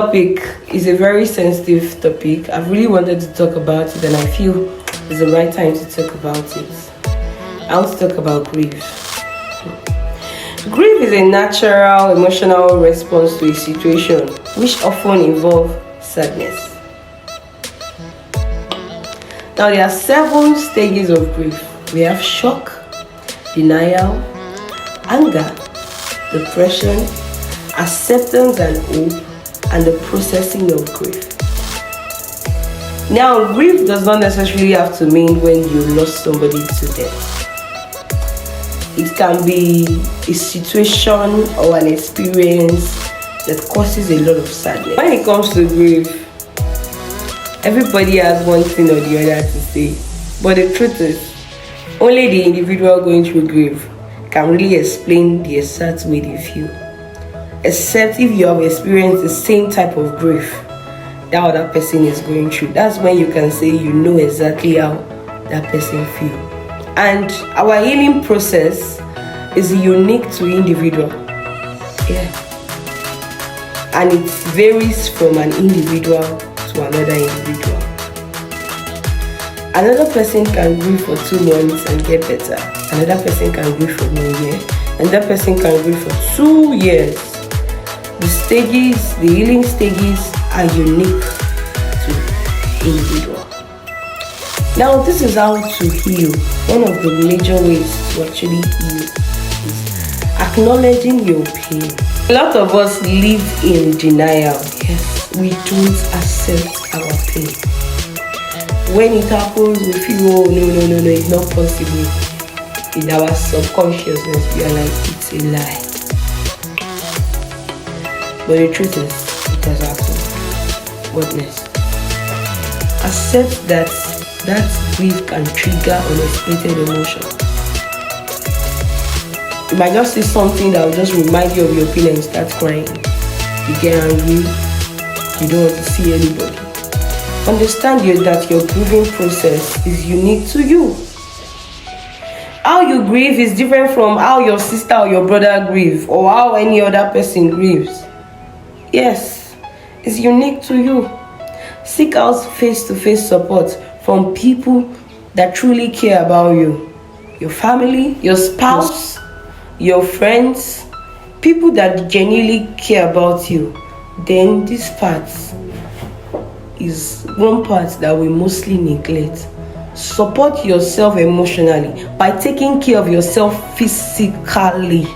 Topic is a very sensitive topic. I've really wanted to talk about it, and I feel it's the right time to talk about it. I want to talk about grief. Grief is a natural emotional response to a situation which often involves sadness. Now, there are 7 stages of grief. We have shock, denial, anger, depression, acceptance and hope, and the processing of grief. Now, grief does not necessarily have to mean when you lost somebody to death. It can be a situation or an experience that causes a lot of sadness. When it comes to grief, everybody has one thing or the other to say. But the truth is, only the individual going through grief can really explain the exact way they feel. Except if you have experienced the same type of grief that other person is going through. That's when you can say you know exactly how that person feels. And our healing process is unique to individual. Yeah. And it varies from an individual to another individual. Another person can grieve for 2 months and get better. Another person can grieve for 1 year. Another person can grieve for 2 years. The stages, the healing stages are unique to individual. Now, this is how to heal. One of the major ways to actually heal is acknowledging your pain. A lot of us live in denial. Yes, we don't accept our pain. When it happens, we feel, oh, no, it's not possible. In our subconsciousness, we are like, it's a lie. But the truth is, it has happened. What next? Accept that grief can trigger unexpected emotion. You might just see something that will just remind you of your pain and you start crying. You get angry. You don't want to see anybody. Understand that your grieving process is unique to you. How you grieve is different from how your sister or your brother grieves or how any other person grieves. Yes, it's unique to you. Seek out face-to-face support from people that truly care about you. Your family, your spouse, your friends, people that genuinely care about you. Then this part is one part that we mostly neglect. Support yourself emotionally by taking care of yourself physically.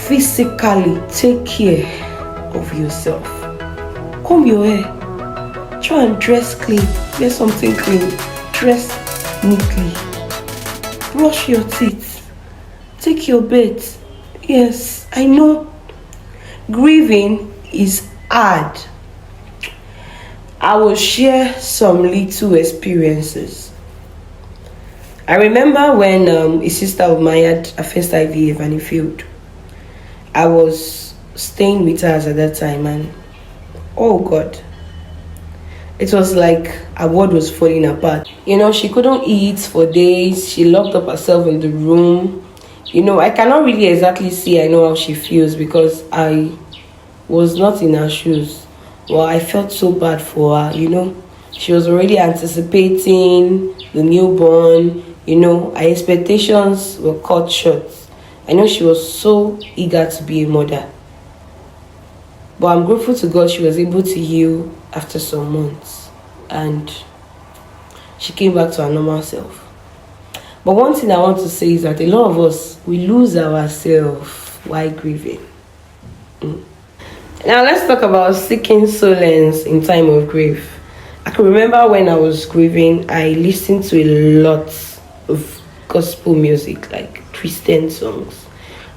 Physically, take care of yourself. Comb your hair. Try and dress clean. Wear something clean. Dress neatly. Brush your teeth. Take your bed. Yes, I know grieving is hard. I will share some little experiences. I remember when a sister of mine had a first IVF and it failed. I was staying with her at that time, and oh God, it was like her world was falling apart. She couldn't eat for days. She locked up herself in the room. I cannot really exactly see I know how she feels because I was not in her shoes. Well, I felt so bad for her. She was already anticipating the newborn. Her expectations were cut short. I know she was so eager to be a mother. But I'm grateful to God she was able to heal after some months. And she came back to her normal self. But one thing I want to say is that a lot of us, we lose ourselves while grieving. Now let's talk about seeking solace in time of grief. I can remember when I was grieving, I listened to a lot of gospel music, like Christian songs,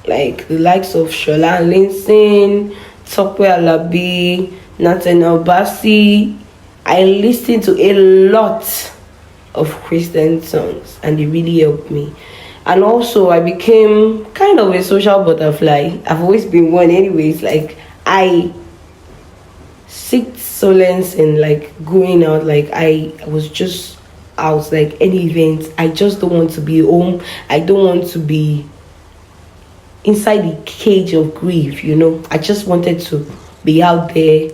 like the likes of Shola Linson, Tope Alabi, Nathaniel Bassey. I listened to a lot of Christian songs and they really helped me. And also I became kind of a social butterfly. I've always been one anyways. Like I seek solace in like going out. Like I was just out, like any event. I just don't want to be home. I don't want to be inside the cage of grief, you know. I just wanted to be out there,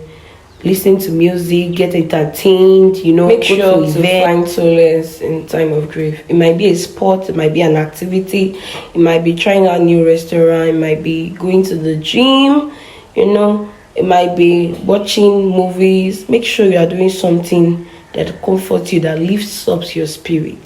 listen to music, get entertained, you know, make sure to find solace in time of grief. It might be a sport, it might be an activity, it might be trying out new restaurant, it might be going to the gym, you know, it might be watching movies. Make sure you are doing something that comforts you, that lifts up your spirit.